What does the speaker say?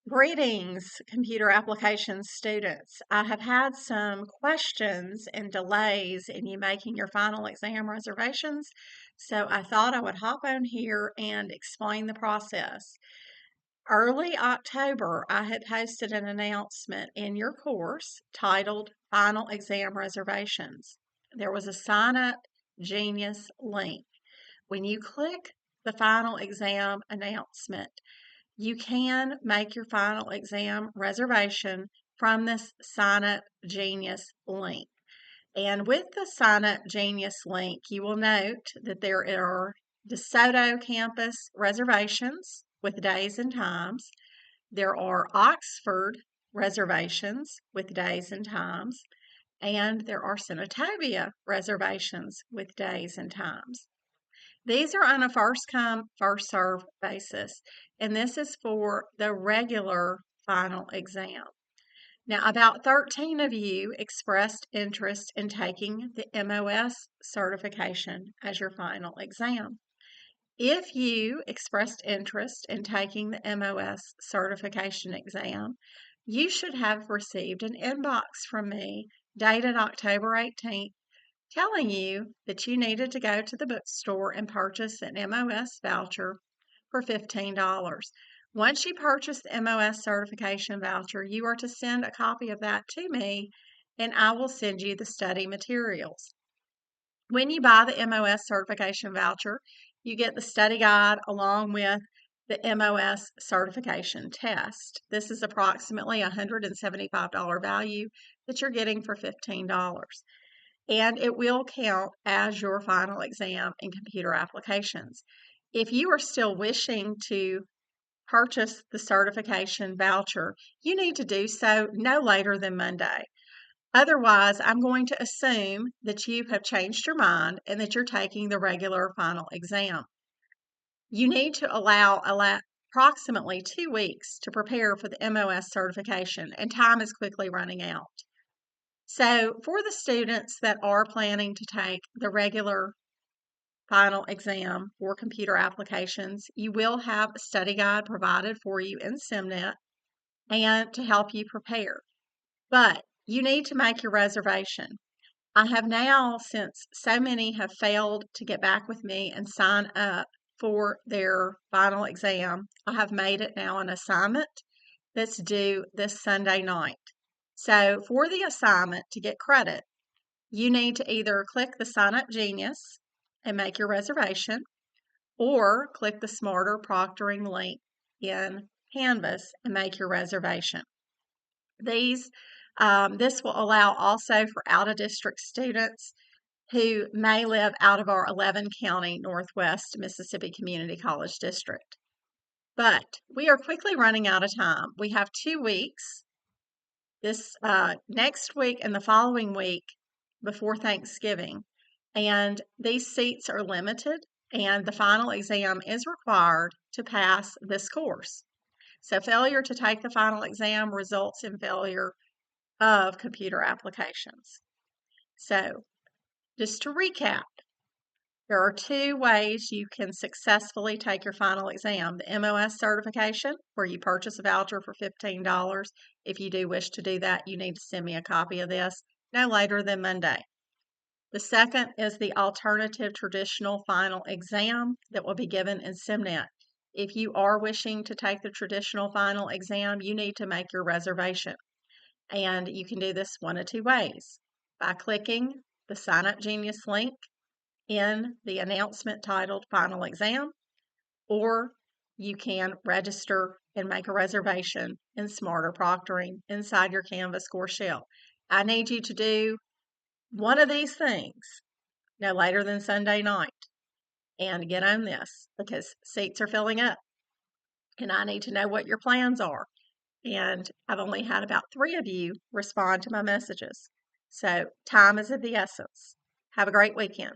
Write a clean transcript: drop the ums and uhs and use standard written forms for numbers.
Greetings, computer applications students. I have had some questions and delays in you making your final exam reservations, so I thought I would hop on here and explain the process. Early October, I had posted an announcement in your course titled Final Exam Reservations. There was a Sign Up Genius link. When you click the final exam announcement, you can make your final exam reservation from this Sign Up Genius link. And with the Sign Up Genius link, you will note that there are DeSoto campus reservations with days and times. There are Oxford reservations with days and times. And there are Senatobia reservations with days and times. These are on a first come, first served basis, and this is for the regular final exam. Now, about 13 of you expressed interest in taking the MOS certification as your final exam. If you expressed interest in taking the MOS certification exam, you should have received an inbox from me dated October 18th telling you that you needed to go to the bookstore and purchase an MOS voucher for $15. Once you purchase the MOS certification voucher, you are to send a copy of that to me, and I will send you the study materials. When you buy the MOS certification voucher, you get the study guide along with the MOS certification test. This is approximately a $175 value that you're getting for $15. And it will count as your final exam in computer applications. If you are still wishing to purchase the certification voucher, you need to do so no later than Monday. Otherwise, I'm going to assume that you have changed your mind and that you're taking the regular final exam. You need to allow approximately 2 weeks to prepare for the MOS certification, and time is quickly running out. So for the students that are planning to take the regular final exam for computer applications, you will have a study guide provided for you in SimNet and to help you prepare. But you need to make your reservation. I have now, since so many have failed to get back with me and sign up for their final exam, I have made it now an assignment that's due this Sunday night. So for the assignment to get credit, you need to either click the Sign Up Genius and make your reservation, or click the Smarter Proctoring link in Canvas and make your reservation. This will allow also for out-of-district students who may live out of our 11-county Northwest Mississippi Community College District. But we are quickly running out of time. We have 2 weeks. This next week and the following week before Thanksgiving, and these seats are limited, and the final exam is required to pass this course. So failure to take the final exam results in failure of computer applications. So just to recap, there are 2 ways you can successfully take your final exam. The MOS certification, where you purchase a voucher for $15. If you do wish to do that, you need to send me a copy of this no later than Monday. The second is the alternative traditional final exam that will be given in SimNet. If you are wishing to take the traditional final exam, you need to make your reservation. And you can do this one of 2 ways: by clicking the Sign Up Genius link in the announcement titled Final Exam, or you can register and make a reservation in Smarter Proctoring inside your Canvas course shell. I need you to do one of these things no later than Sunday night and get on this, because seats are filling up and I need to know what your plans are. And I've only had about 3 of you respond to my messages. So time is of the essence. Have a great weekend.